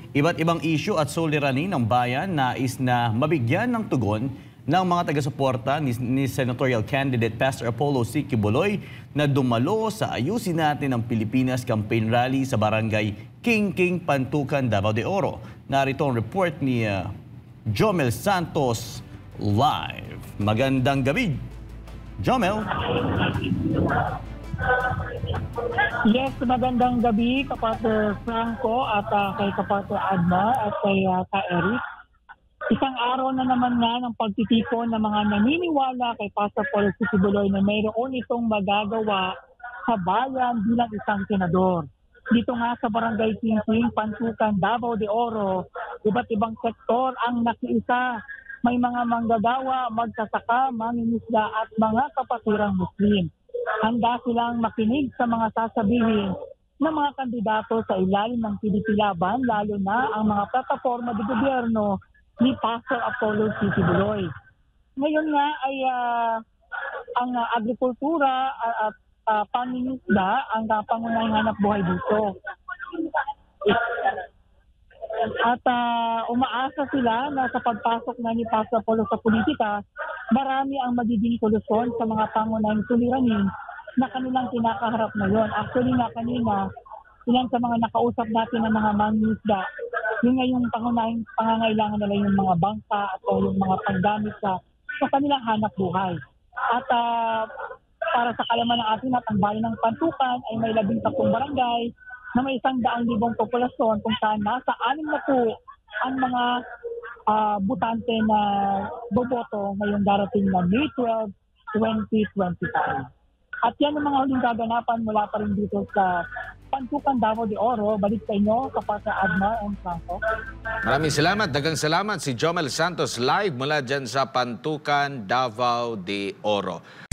Iba't ibang issue at suliranin ng bayan nais na mabigyan ng tugon ng mga taga-suporta ni Senatorial Candidate Pastor Apollo C. Quiboloy na dumalo sa Ayusin Natin ang Pilipinas campaign rally sa barangay King, Pantukan, Davao de Oro. Narito ang report ni Jomel Santos live. Magandang gabi, Jomel. Yes, magandang gabi kapatid Franco at kay kapatid Adma at kay Ka Eric. Isang araw na naman nga ng pagtitipon ng mga naniniwala kay Pastor Apollo C. Quiboloy na mayroon itong magagawa sa bayan bilang isang senador. Dito nga sa Barangay King, Pantukan, Davao de Oro, iba't ibang sektor ang nakiisa. May mga manggagawa, magsasaka, mangingisda at mga kapatirang Muslim. Handa silang makinig sa mga sasabihin ng mga kandidato sa ilalim ng pinipilaban, lalo na ang mga plataforma de gobyerno ni Pastor Apollo C. Quiboloy. Ngayon nga ay ang agrikultura at pangingisda ang pangunahing hanap buhay dito. At umaasa sila na sa pagpasok na ni Pastor Apollo sa politika, marami ang magiging solusyon sa mga pangunahing suliranin na kanilang kinakaharap ngayon. Actually nga kanina, ilan sa mga nakausap natin ng mga mangingisda, yun nga yung pangunahing pangangailangan nila yung mga bangka at yung mga paggamit sa kanilang hanap buhay. At para sa kalaman ng atin at ang bayan ng Pantukan ay may 13 barangay na may 100,000 populasyon kung saan nasa 6 na po ang mga butante na boboto ngayong darating na May 12, 2025. At yan ang mga huling kaganapan mula pa rin dito sa Pantukan, Davao de Oro. Balik sa inyo, kapatid Adma and Franco. Maraming salamat, dagang salamat si Jomel Santos live mula dyan sa Pantukan, Davao de Oro.